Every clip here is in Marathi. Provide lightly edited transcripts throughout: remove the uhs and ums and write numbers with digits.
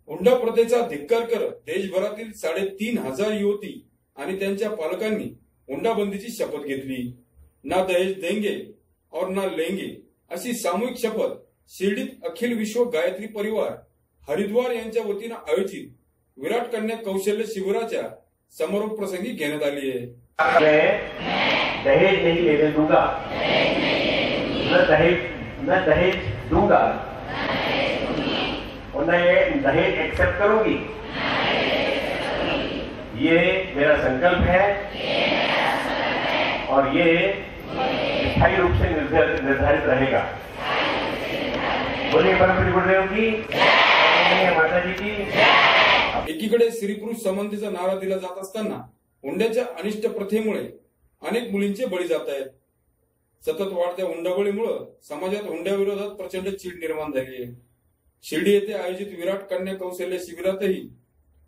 हुंडा प्रथेचा धिक्कार करत देशभरातील 3,500 युवती आणि त्यांच्या पालकांनी हुंडाबंदीची शपथ घेतली। ना दहेज देंगे और ना लेंगे अशी सामूहिक शपथ शिर्डीत अखिल विश्व गायत्री परिवार हरिद्वार यांच्या वतीने आयोजित विराट कन्या कौशल्य शिबिराच्या समारोप प्रसंगी घेण्यात आली आहे। मैं दहेज नहीं लेने दूंगा, न दहेज दूंगा और न ये दहेज एक्सेप्ट करूंगी। ये मेरा संकल्प है और ये स्थायी रूप से निर्धारित रहेगा। बोलिए परम गुरुदेव की, माता जी की। एकीकडे स्त्री पुरुष समानतेचा नारा दिला जात असताना हुंड्याच्या अनिष्ट प्रथेमुळे अनेक मुलींचे बळी जात आहेत। सतत वाढत्या हुंडाबळीमुळे समाजात हुंड्याविरोधात प्रचंड चीड निर्माण झाली आहे। शिर्डी येथे आयोजित विराट कन्या कौशल्य शिबिरातही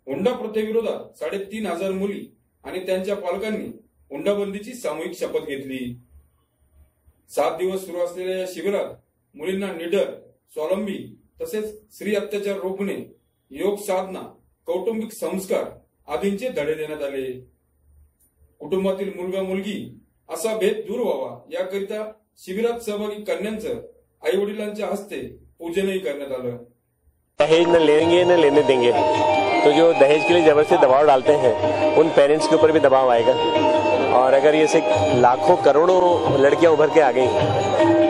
हुंडा प्रथेविरोधात 3,500 मुली आणि त्यांच्या पालकांनी हुंडाबंदीची सामूहिक शपथ घेतली। 7 दिवस सुरू असलेल्या या शिबिरात मुलींना निडर, स्वावलंबी तसेच स्त्री अत्याचार रोखणे, योग साधना, कौटुंबिक संस्कार आदींचे धडे देण्यात आले। कुटुंबातील मुलगा मुलगी असा भेद दूर व्हावा याकरिता शिबिरात सहभागी कन्यांचं आई वडिलांच्या हस्ते पूजनही करण्यात आलं। दहेज न लेंगे न लेने देंगे, तो जो दहेज के लिए जबरदस्ती दबाव डालते हैं उन पेरेंट्स के ऊपर भी दबाव आएगा। और अगर ये से लाखों करोड़ों लड़कियां उभर के आ गई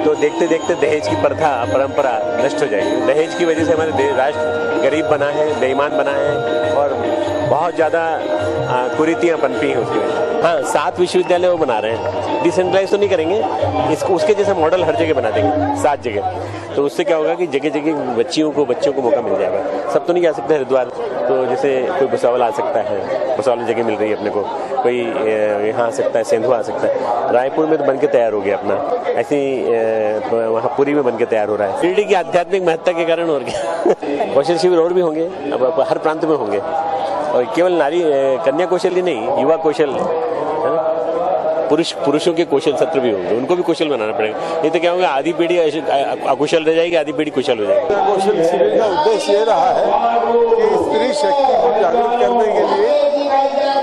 तो देखते देखते दहेज की प्रथा परंपरा नष्ट हो जाएगी। दहेज की वजह से हमारे राष्ट्र गरीब बना है, बेईमान बना है और बहुत ज़्यादा कुरीतियाँ पनपी हैं उसकी वजह। हाँ, 7 विश्वविद्यालय वो बना रहे हैं, डिसेंट्रलाइज तो नहीं करेंगे, इसको उसके जैसा मॉडल हर जगह बना देंगे 7 जगह। तो उससे क्या होगा कि जगह जगह बच्चों को मौका मिल जाएगा। सब तो नहीं जा सकते हरिद्वार, तो जैसे कोई भुसावल आ सकता है, भुसावल जगह मिल रही है अपने को, कोई यहाँ आ सकता है, सेंधुआ आ सकता है। रायपुर में तो बनके तैयार हो गया अपना, ऐसे वहाँ पुरी में बनके तैयार हो रहा है। शिर्डी की आध्यात्मिक महत्ता के कारण हो गया। कौशल शिविर और भी होंगे, अब हर प्रांत में होंगे और केवल नारी कन्या कौशल ही नहीं, युवा कौशल, पुरुषों के कौशल सत्र भी होंगे, उनको भी कौशल बनाना पड़ेगा। नहीं तो क्या होगा, आधी पीढ़ी अकुशल रह जाएगी, आधी पीढ़ी कुशल हो जाएगी। कौशल शिविर का उद्देश्य ये रहा है कि स्त्री शक्ति को जागरूक करने के लिए,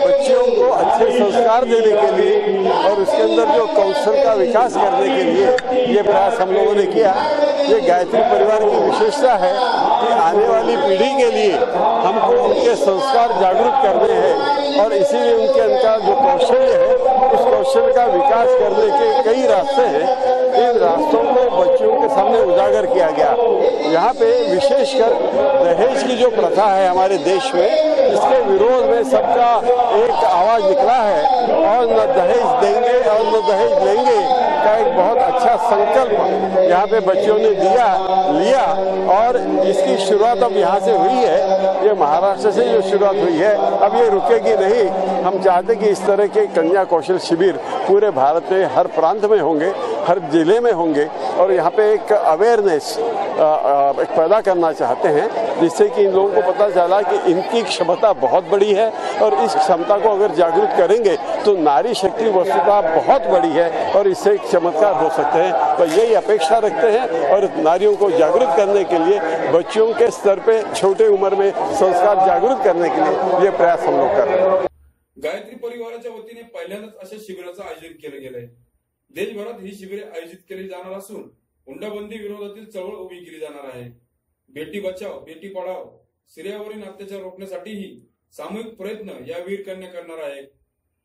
बच्चियों को अच्छे संस्कार देने के लिए और उसके अंदर जो कौशल का विकास करने के लिए ये प्रयास हम लोगों ने किया। ये गायत्री परिवार की विशेषता है कि आने वाली पीढ़ी के लिए हमको उनके संस्कार जागरूक करने हैं और इसीलिए उनका जो कौशल्य है उस कौशल का विकास करने के कई रास्ते हैं। इन रास्तों को बच्चों के सामने उजागर किया गया। यहाँ पे विशेषकर दहेज की जो प्रथा है हमारे देश में, इसके विरोध में सबका एक आवाज निकला है और न दहेज देंगे और न दहेज लेंगे का एक बहुत अच्छा संकल्प यहाँ पे बच्चों ने लिया और इसकी शुरुआत अब यहाँ से हुई है। ये महाराष्ट्र से जो शुरुआत हुई है, अब ये रुकेगी नहीं। हम चाहते कि इस तरह के कन्या कौशल शिविर पूरे भारत में हर प्रांत में होंगे, हर जिले में होंगे और यहाँ पे एक अवेयरनेस पैदा करना चाहते हैं, जिससे कि इन लोगों को पता चला कि इनकी क्षमता बहुत बड़ी है और इस क्षमता को अगर जागरूक करेंगे तो नारी शक्ति वस्तुतः बहुत बड़ी है और इससे चमत्कार हो सकते हैं। तो यही अपेक्षा रखते हैं और नारियों को जागरूक करने के लिए, बच्चों के स्तर पे छोटे उम्र में संस्कार जागरूक करने के लिए ये प्रयास हम लोग कर रहे हैं। गायत्री परिवाराच्या वतीने पहिल्यांदाच अशा शिबिराचं आयोजन केलं गेलंय। देशभरात ही शिबिरे आयोजित केली जाणार असून हुंडाबंदी विरोधातील चळवळ उभी केली जाणार आहे। बेटी बचाव बेटी पढाओ स्त्रियांवरील अत्याचार रोखण्यासाठीही सामूहिक प्रयत्न या वीर कन्या करणार आहेत।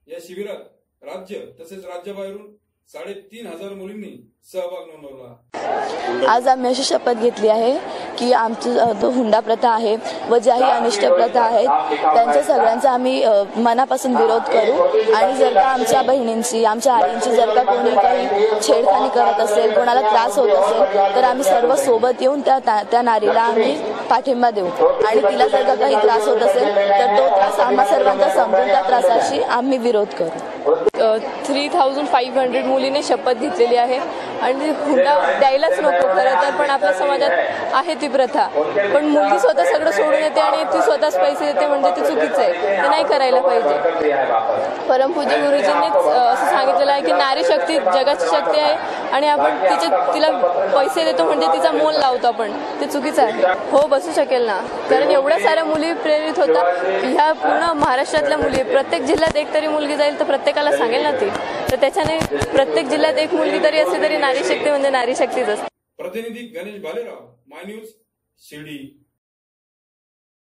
या शिबिरात राज्य तसेच राज्याबाहेरून 3,500 मुलींनी सहभाग नोंदवला। आज आम्ही अशी शपथ घेतली आहे की आमची जो हुंडा प्रथा आहे व ज्याही अनिष्ट प्रथा आहेत त्यांच्या सगळ्यांचा आम्ही मनापासून विरोध करू आणि जर का आमच्या बहिणींची, आमच्या आईंची जर का कोणी काही छेडखानी करत असेल, कोणाला त्रास होत असेल तर आम्ही सर्व सोबत येऊन त्या नारीला आम्ही पाठिंबा देऊ आणि तिला जर का काही त्रास होत असेल तर तो त्रास आम्हा सर्वांचा समजून त्या त्रासाशी आम्ही विरोध करू। 3500 मुलीने शपथ घेतलेली आहे आणि हुंडा द्यायलाच नको खरं तर, पण आपल्या समाजात आहे ती प्रथा. पण मुलगी स्वतः सगळं सोडून येते आणि ती स्वतःच पैसे देते म्हणजे ते चुकीचं आहे, ते नाही करायला पाहिजे. परमपूज्य गुरुजींनीच असं सांगितलेलं आहे की नारी शक्ती जगाची शक्ती आहे आणि आपण तिला पैसे देतो म्हणजे तिचा मोल लावतो आपण, ते चुकीचं आहे. हो बसू शकेल ना, कारण एवढ्या साऱ्या मुली प्रेरित होतात. ह्या पूर्ण महाराष्ट्रातल्या मुली, प्रत्येक जिल्ह्यात एक तरी मुलगी जाईल तर प्रत्येकाला सांगेल ना ती, तर त्याच्याने प्रत्येक जिल्ह्यात एक मुलगी तरी असते तरी नारी शक्ती म्हणजे नारी शक्तीच असते. प्रतिनिधी गणेश भालेराव, माय न्यूज, शिर्डी.